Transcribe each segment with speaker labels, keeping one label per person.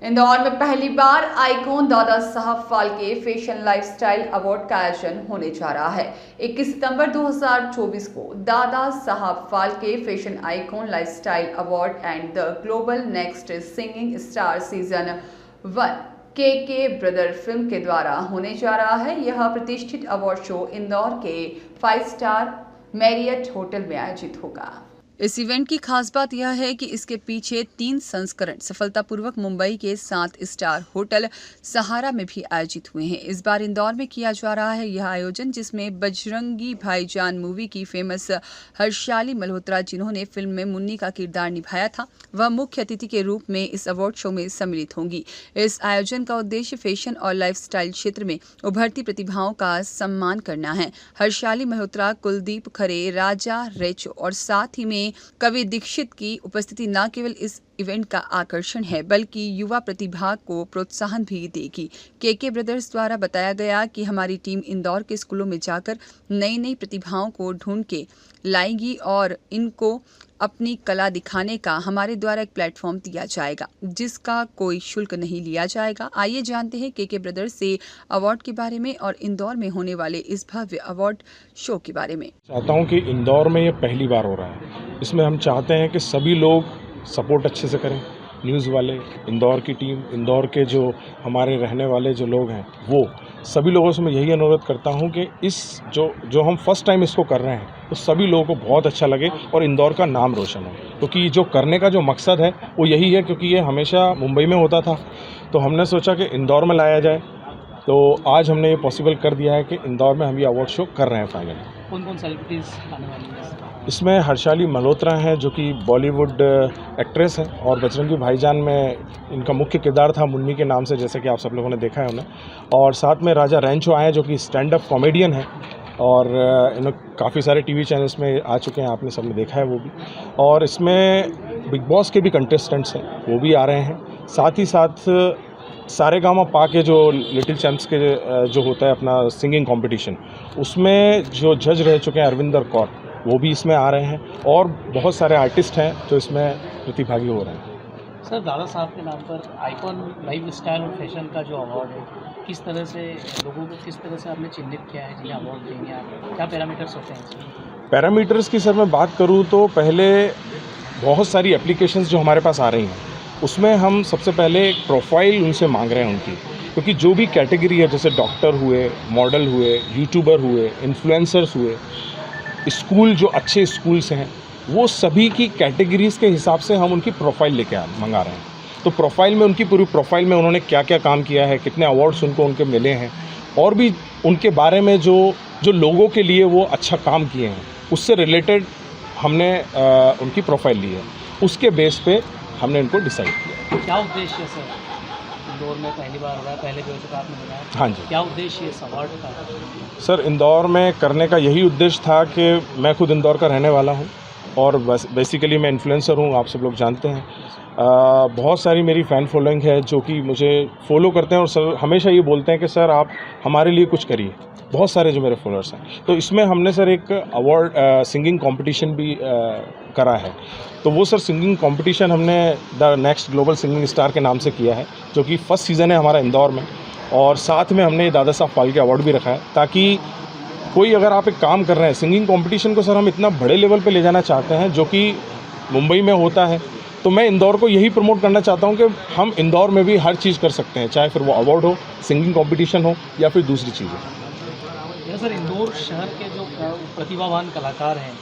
Speaker 1: इंदौर में पहली बार icon Dada Saheb Phalke fashion lifestyle award का आयोजन होने जा रहा है। 21 सितंबर 2024 को Dada Saheb Phalke fashion icon lifestyle award and the global next singing star season 1 के ब्रदर फिल्म के द्वारा होने जा रहा है। यह प्रतिष्ठित अवार्ड शो इंदौर के 5 स्टार मैरियट होटल में आयोजित होगा। इस इवेंट की खास बात यह है कि इसके पीछे 3 संस्करण सफलतापूर्वक मुंबई के 7 स्टार होटल सहारा में भी आयोजित हुए हैं। इस बार इंदौर में किया जा रहा है यह आयोजन, जिसमें बजरंगी भाईजान मूवी की फेमस हर्षाली मल्होत्रा, जिन्होंने फिल्म में मुन्नी का किरदार निभाया था, वह मुख्य अतिथि के रूप में इस अवार्ड शो में सम्मिलित होंगी। इस आयोजन का उद्देश्य फैशन और लाइफस्टाइल क्षेत्र में उभरती प्रतिभाओं का सम्मान करना है। हर्षाली मल्होत्रा, कुलदीप खरे, राजा रेचो और साथ ही में कवि दीक्षित की उपस्थिति न केवल इस इवेंट का आकर्षण है, बल्कि युवा प्रतिभा को प्रोत्साहन भी देगी। के ब्रदर्स द्वारा बताया गया कि हमारी टीम इंदौर के स्कूलों में जाकर नई नई प्रतिभाओं को ढूंढ के लाएगी और इनको अपनी कला दिखाने का हमारे द्वारा एक प्लेटफॉर्म दिया जाएगा, जिसका कोई शुल्क नहीं लिया जाएगा। आइए जानते हैं के ब्रदर्स से अवार्ड के बारे में और इंदौर में होने वाले इस भव्य अवार्ड शो के बारे में।
Speaker 2: चाहता हूं कि इंदौर में ये पहली बार हो रहा है। इसमें हम चाहते हैं कि सभी लोग सपोर्ट अच्छे से करें, न्यूज़ वाले, इंदौर की टीम, इंदौर के जो हमारे रहने वाले जो लोग हैं, वो सभी लोगों से मैं यही अनुरोध करता हूं कि इस जो हम फर्स्ट टाइम इसको कर रहे हैं, तो सभी लोगों को बहुत अच्छा लगे और इंदौर का नाम रोशन हो, क्योंकि जो करने का जो मकसद है वो यही है। क्योंकि ये हमेशा मुंबई में होता था, तो हमने सोचा कि इंदौर में लाया जाए। तो आज हमने ये पॉसिबल कर दिया है कि इंदौर में हम ये अवार्ड शो कर रहे हैं फाइनली।
Speaker 3: कौन कौन सेलिब्रिटीज़ आने वाली हैं?
Speaker 2: इसमें हर्षाली मल्होत्रा हैं, जो कि बॉलीवुड एक्ट्रेस हैं, और बजरंगी भाईजान में इनका मुख्य किरदार था मुन्नी के नाम से, जैसे कि आप सब लोगों ने देखा है उन्हें। और साथ में राजा रेंचो आए हैं, जो कि स्टैंड अप कॉमेडियन हैं, और इन्होंने काफ़ी सारे टीवी चैनल्स में आ चुके हैं, आपने सबने देखा है वो भी। और इसमें बिग बॉस के भी कंटेस्टेंट्स हैं, वो भी आ रहे हैं। साथ ही साथ सारेगामा के जो लिटिल चैम्प्स के जो होता है अपना सिंगिंग कंपटीशन, उसमें जो जज रह चुके हैं अरविंदर कौर, वो भी इसमें आ रहे हैं। और बहुत सारे आर्टिस्ट हैं जो इसमें प्रतिभागी हो रहे हैं।
Speaker 3: सर, दादा साहब के नाम पर आइकॉन लाइफ स्टाइल और फैशन का जो अवार्ड है, किस तरह से लोगों को किस तरह से आपने चिन्हित किया है जिन्हें अवार्ड देंगे आप? क्या पैरामीटर्स होते हैं इसमें?
Speaker 2: पैरामीटर्स की सर मैं बात करूँ तो पहले बहुत सारी एप्लीकेशंस जो हमारे पास आ रही हैं, उसमें हम सबसे पहले एक प्रोफाइल उनसे मांग रहे हैं उनकी, क्योंकि जो भी कैटेगरी है, जैसे डॉक्टर हुए, मॉडल हुए, यूट्यूबर हुए, इन्फ्लुएंसर्स हुए, स्कूल जो अच्छे स्कूल्स हैं, वो सभी की कैटेगरीज़ के हिसाब से हम उनकी प्रोफाइल लेके मंगा रहे हैं। तो प्रोफाइल में उनकी पूरी प्रोफाइल में उन्होंने क्या क्या काम किया है, कितने अवार्ड्स उनके मिले हैं, और भी उनके बारे में जो लोगों के लिए वो अच्छा काम किए हैं, उससे रिलेटेड हमने उनकी प्रोफाइल ली है। उसके बेस पे हमने इनको डिसाइड किया।
Speaker 3: क्या उद्देश्य है सर? इंदौर में पहली बार हो रहा है, पहले भी हो चुका आपने बताया।
Speaker 2: हाँ जी।
Speaker 3: क्या उद्देश्य है इस अवार्ड का?
Speaker 2: सर, इंदौर में करने का यही उद्देश्य था कि मैं खुद इंदौर का रहने वाला हूँ, और बस बेसिकली मैं इन्फ्लुएंसर हूँ, आप सब लोग जानते हैं। बहुत सारी मेरी फ़ैन फॉलोइंग है जो कि मुझे फॉलो करते हैं और सर हमेशा ये बोलते हैं कि सर आप हमारे लिए कुछ करिए। बहुत सारे जो मेरे फॉलोअर्स हैं, तो इसमें हमने सर एक अवार्ड सिंगिंग कंपटीशन भी करा है। तो वो सर सिंगिंग कंपटीशन हमने the next global singing star के नाम से किया है, जो कि फर्स्ट सीज़न है हमारा इंदौर में। और साथ में हमने दादा साहब फाल्के अवार्ड भी रखा है, ताकि कोई अगर आप एक काम कर रहे हैं, सिंगिंग कंपटीशन को सर हम इतना बड़े लेवल पे ले जाना चाहते हैं, जो कि मुंबई में होता है, तो मैं इंदौर को यही प्रमोट करना चाहता हूं कि हम इंदौर में भी हर चीज़ कर सकते हैं, चाहे फिर वो अवार्ड हो, सिंगिंग कंपटीशन हो, या फिर दूसरी चीज़ें।
Speaker 3: सर, इंदौर शहर के जो प्रतिभावान कलाकार हैं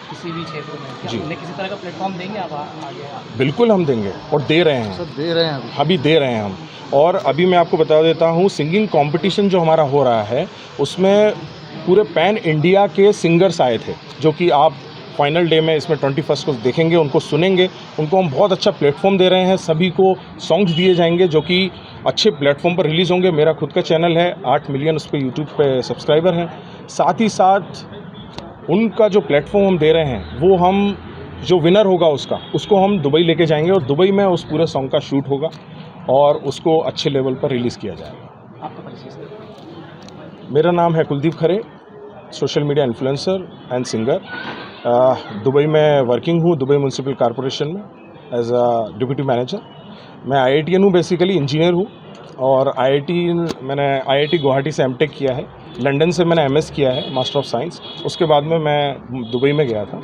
Speaker 3: किसी भी क्षेत्र में, क्या उन्हें किसी तरह का प्लेटफॉर्म देंगे आप आगे?
Speaker 2: बिल्कुल हम देंगे, और दे रहे हैं
Speaker 4: सर, दे रहे हैं
Speaker 2: अभी दे रहे हैं हम। और अभी मैं आपको बता देता हूँ, सिंगिंग कंपटीशन जो हमारा हो रहा है, उसमें पूरे पैन इंडिया के सिंगर्स आए थे, जो कि आप फाइनल डे में इसमें 21 को देखेंगे, उनको सुनेंगे। उनको हम बहुत अच्छा प्लेटफॉर्म दे रहे हैं, सभी को सॉन्ग्स दिए जाएंगे जो कि अच्छे प्लेटफॉर्म पर रिलीज़ होंगे। मेरा खुद का चैनल है, 8 मिलियन उस पर यूट्यूब पे सब्सक्राइबर हैं। साथ ही साथ उनका जो प्लेटफॉर्म हम दे रहे हैं, वो हम जो विनर होगा उसको हम दुबई लेके जाएंगे, और दुबई में उस पूरे सॉन्ग का शूट होगा और उसको अच्छे लेवल पर रिलीज़ किया जाएगा।
Speaker 3: आपका परिचय सर?
Speaker 2: मेरा नाम है Kuldeep Khare, social media influencer and singer. Dubai में वर्किंग हूँ, दुबई म्यूनसिपल कॉरपोरेशन में एज अ डिप्यूटी मैनेजर। मैं IITian हूँ, बेसिकली इंजीनियर हूँ। और मैंने IIT गुवाहाटी से एमटेक किया है। लंदन से मैंने MS किया है, मास्टर ऑफ साइंस। उसके बाद में मैं दुबई में गया था।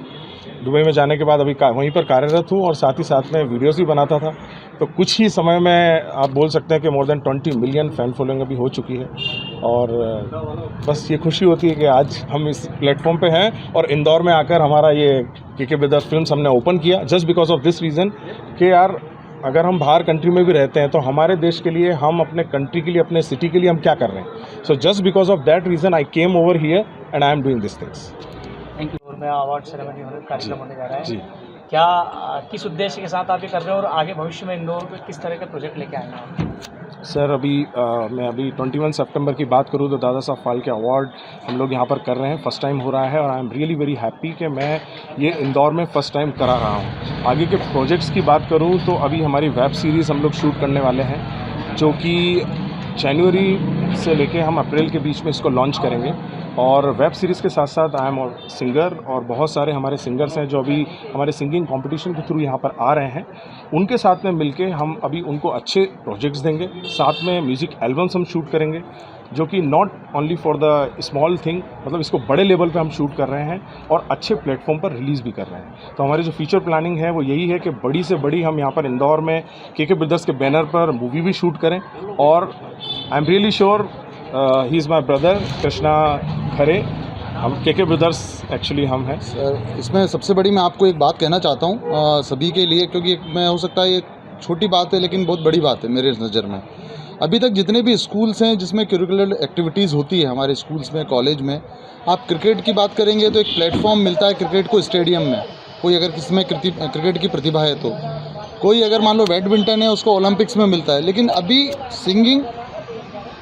Speaker 2: दुबई में जाने के बाद अभी वहीं पर कार्यरत हूँ और साथ ही साथ में वीडियोस भी बनाता था। तो कुछ ही समय में आप बोल सकते हैं कि more than 20 million fan following अभी हो चुकी है। और बस ये खुशी होती है कि आज हम इस प्लेटफॉर्म पे हैं और इंदौर में आकर हमारा ये KK ब्रदर्स फिल्म्स हमने ओपन किया just because of this reason कि यार अगर हम बाहर कंट्री में भी रहते हैं तो हमारे देश के लिए, हम अपने कंट्री के लिए, अपने सिटी के लिए हम क्या कर रहे हैं। So just because of that reason I came over here and I am doing this things.
Speaker 3: Thank you. में अवार्ड सेरेमनी कार्यक्रम होने जा रहा है
Speaker 2: जी।
Speaker 3: क्या किस उद्देश्य के साथ आप ये कर रहे हो और आगे भविष्य में इंदौर पे किस तरह का प्रोजेक्ट लेके आएंगे आप?
Speaker 2: सर मैं अभी 21 सितंबर की बात करूँ तो दादा साहब फाल्के अवार्ड हम लोग यहाँ पर कर रहे हैं, फर्स्ट टाइम हो रहा है और I am really very happy कि मैं ये इंदौर में फ़र्स्ट टाइम करा रहा हूँ। आगे के प्रोजेक्ट्स की बात करूँ तो अभी हमारी वेब सीरीज़ हम लोग शूट करने वाले हैं जो कि जनवरी से लेके हम अप्रैल के बीच में इसको लॉन्च करेंगे। और वेब सीरीज़ के साथ साथ आई एम सिंगर और बहुत सारे हमारे सिंगर्स हैं जो अभी हमारे सिंगिंग कंपटीशन के थ्रू यहाँ पर आ रहे हैं। उनके साथ में मिलके हम अभी उनको अच्छे प्रोजेक्ट्स देंगे, साथ में म्यूज़िक एल्बम्स हम शूट करेंगे जो कि not only for the small thing, मतलब इसको बड़े लेवल पे हम शूट कर रहे हैं और अच्छे प्लेटफॉर्म पर रिलीज़ भी कर रहे हैं। तो हमारी जो फ्यूचर प्लानिंग है वो यही है कि बड़ी से बड़ी हम यहाँ पर इंदौर में KK ब्रदर्स के बैनर पर मूवी भी शूट करें। और I am really sure he is my brother Krishna Khare, हम KK ब्रदर्स एक्चुअली हम हैं।
Speaker 4: सर इसमें सबसे बड़ी मैं आपको एक बात कहना चाहता हूँ सभी के लिए, क्योंकि मैं हो सकता है ये छोटी बात है लेकिन बहुत बड़ी बात है मेरे नज़र में। अभी तक जितने भी स्कूल्स हैं जिसमें करिकुलर एक्टिविटीज़ होती है हमारे स्कूल्स में, कॉलेज में, आप क्रिकेट की बात करेंगे तो एक प्लेटफॉर्म मिलता है क्रिकेट को स्टेडियम में। कोई अगर किसी में क्रिकेट की प्रतिभा है तो, कोई अगर मान लो बैडमिंटन है उसको ओलंपिक्स में मिलता है। लेकिन अभी सिंगिंग,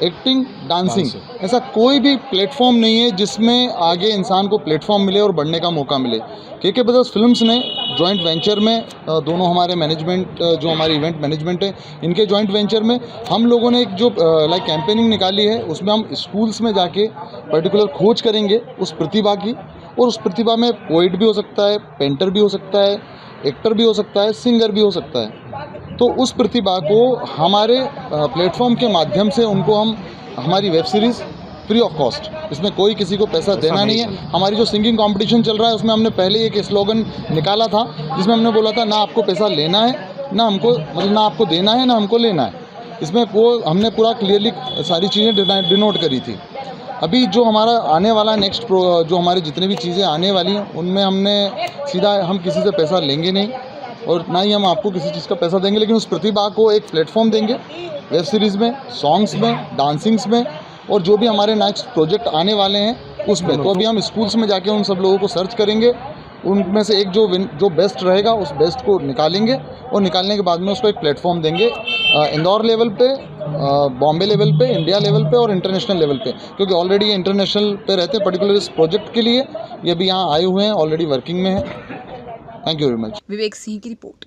Speaker 4: एक्टिंग, डांसिंग, ऐसा कोई भी प्लेटफॉर्म नहीं है जिसमें आगे इंसान को प्लेटफॉर्म मिले और बढ़ने का मौका मिले। KK ब्रदर्स फिल्म्स ने जॉइंट वेंचर में दोनों हमारे मैनेजमेंट जो हमारी इवेंट मैनेजमेंट है इनके जॉइंट वेंचर में हम लोगों ने एक जो कैंपेनिंग निकाली है उसमें हम स्कूल्स में जाके पर्टिकुलर खोज करेंगे उस प्रतिभा की। और उस प्रतिभा में पोइट भी हो सकता है, पेंटर भी हो सकता है, एक्टर भी हो सकता है, सिंगर भी हो सकता है। तो उस प्रतिभा को हमारे प्लेटफॉर्म के माध्यम से उनको हम हमारी web series free of cost, इसमें कोई किसी को पैसा देना नहीं है। हमारी जो सिंगिंग कंपटीशन चल रहा है उसमें हमने पहले एक स्लोगन निकाला था जिसमें हमने बोला था ना आपको पैसा लेना है, ना हमको मतलब ना आपको देना है, ना हमको लेना है। इसमें वो हमने पूरा क्लियरली सारी चीज़ें डिनोट करी थी। अभी जो हमारा आने वाला नेक्स्ट जो हमारे जितने भी चीज़ें आने वाली हैं उनमें हमने सीधा हम किसी से पैसा लेंगे नहीं और ना ही हम आपको किसी चीज़ का पैसा देंगे, लेकिन उस प्रतिभा को एक प्लेटफॉर्म देंगे वेब सीरीज़ में, सॉन्ग्स में, डांसिंग्स में और जो भी हमारे नेक्स्ट प्रोजेक्ट आने वाले हैं उसमें। तो अभी हम स्कूल्स में जाके उन सब लोगों को सर्च करेंगे, उनमें से एक जो बेस्ट रहेगा उस बेस्ट को निकालेंगे और निकालने के बाद में उसको एक प्लेटफॉर्म देंगे इंदौर लेवल पे, बॉम्बे लेवल पे, इंडिया लेवल पे और इंटरनेशनल लेवल पे, क्योंकि ऑलरेडी ये इंटरनेशनल पे रहते हैं। पर्टिकुलर इस प्रोजेक्ट के लिए ये भी यहाँ आए हुए हैं, ऑलरेडी वर्किंग में है। Thank you very much.
Speaker 1: Vivek Singh की रिपोर्ट।